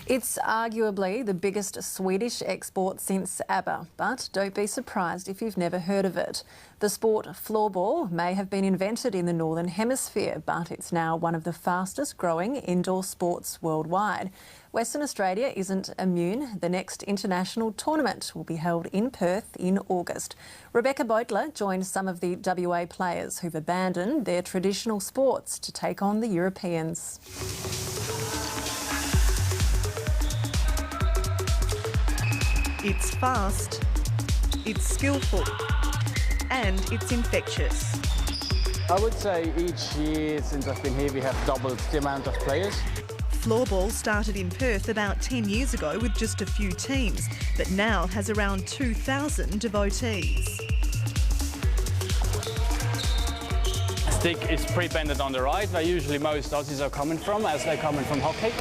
It's arguably the biggest Swedish export since ABBA, but don't be surprised if you've never heard of it. The sport floorball may have been invented in the Northern Hemisphere, but it's now one of the fastest growing indoor sports worldwide. Western Australia isn't immune. The next international tournament will be held in Perth in August. Rebecca Beutler joined some of the WA players who've abandoned their traditional sports to take on the Europeans. It's fast, it's skillful, and it's infectious. I would say each year since I've been here we have doubled the amount of players. Floorball started in Perth about 10 years ago with just a few teams, but now has around 2,000 devotees. Stick is pre-bended on the right, where usually most Aussies are coming from, as they're coming from hockey.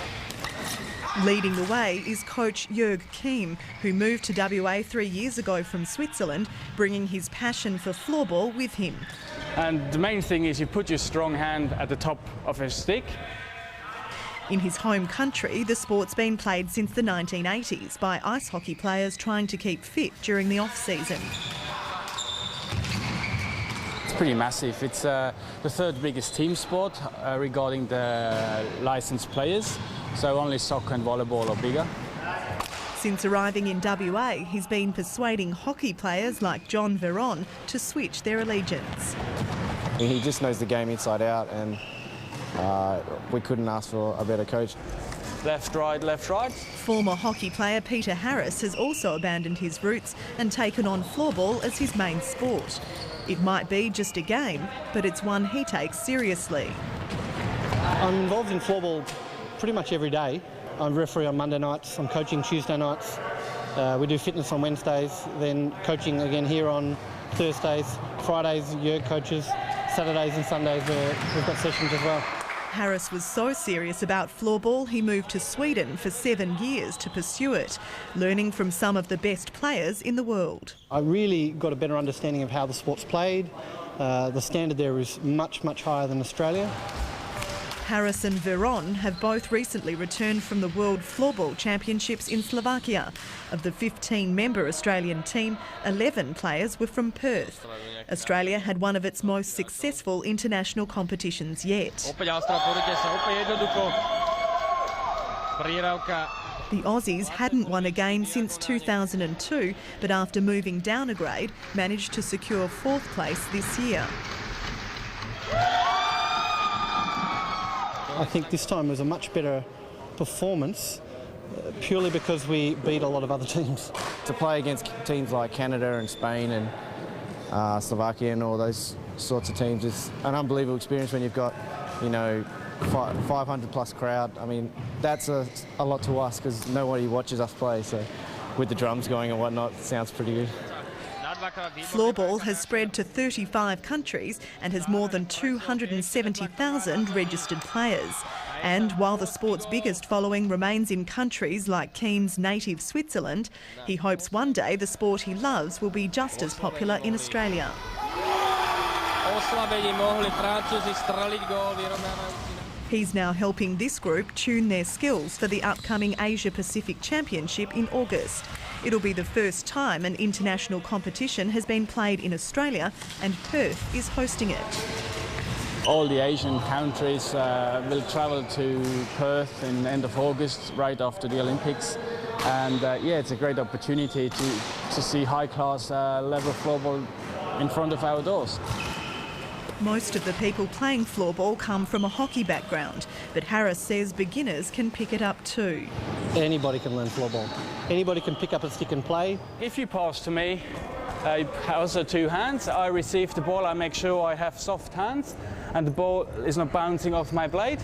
Leading the way is coach Jörg Keim, who moved to WA 3 years ago from Switzerland, bringing his passion for floorball with him. And the main thing is you put your strong hand at the top of a stick. In his home country, the sport's been played since the 1980s by ice hockey players trying to keep fit during the off-season. It's pretty massive. It's the third biggest team sport regarding the licensed players. So only soccer and volleyball are bigger. Since arriving in WA, he's been persuading hockey players like John Veron to switch their allegiance. He just knows the game inside out, and we couldn't ask for a better coach. Left, right, left, right. Former hockey player Peter Harris has also abandoned his roots and taken on floorball as his main sport. It might be just a game, but it's one he takes seriously. I'm involved in floorball pretty much every day. I'm referee on Monday nights, I'm coaching Tuesday nights, we do fitness on Wednesdays, then coaching again here on Thursdays, Fridays Jörg coaches, Saturdays and Sundays we've got sessions as well. Harris was so serious about floorball he moved to Sweden for 7 years to pursue it, learning from some of the best players in the world. I really got a better understanding of how the sport's played. The standard there is much, much higher than Australia. Harris and Veron have both recently returned from the World Floorball Championships in Slovakia. Of the 15-member Australian team, 11 players were from Perth. Australia had one of its most successful international competitions yet. The Aussies hadn't won a game since 2002, but after moving down a grade, managed to secure 4th place this year. I think this time was a much better performance, purely because we beat a lot of other teams. To play against teams like Canada and Spain and Slovakia and all those sorts of teams is an unbelievable experience when you've got, 500 plus crowd. I mean, that's a lot to us because nobody watches us play, so with the drums going and whatnot, it sounds pretty good. Floorball has spread to 35 countries and has more than 270,000 registered players. And while the sport's biggest following remains in countries like Keim's native Switzerland, he hopes one day the sport he loves will be just as popular in Australia. He's now helping this group tune their skills for the upcoming Asia Pacific Championship in August. It'll be the first time an international competition has been played in Australia, and Perth is hosting it. All the Asian countries will travel to Perth in the end of August, right after the Olympics. And it's a great opportunity to see high-class level floorball in front of our doors. Most of the people playing floorball come from a hockey background, but Harris says beginners can pick it up too. Anybody can learn floorball. Anybody can pick up a stick and play. If you pass to me, I also 2 hands, I receive the ball, I make sure I have soft hands and the ball is not bouncing off my blade.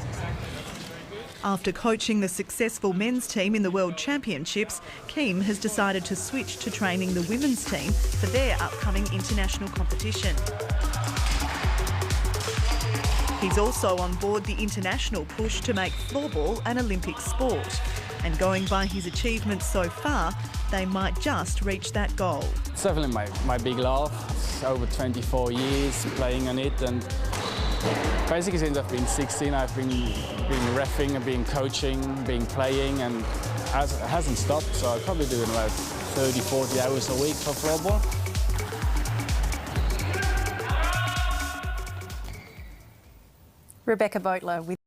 After coaching the successful men's team in the World Championships, Keim has decided to switch to training the women's team for their upcoming international competition. He's also on board the international push to make floorball an Olympic sport. And going by his achievements so far, they might just reach that goal. It's definitely my big love. It's over 24 years playing on it, and Basically, since I've been 16, I've been reffing, I've been coaching, been playing, and it hasn't stopped. So I'm probably doing about 30, 40 hours a week for floorball. Rebecca Boatler with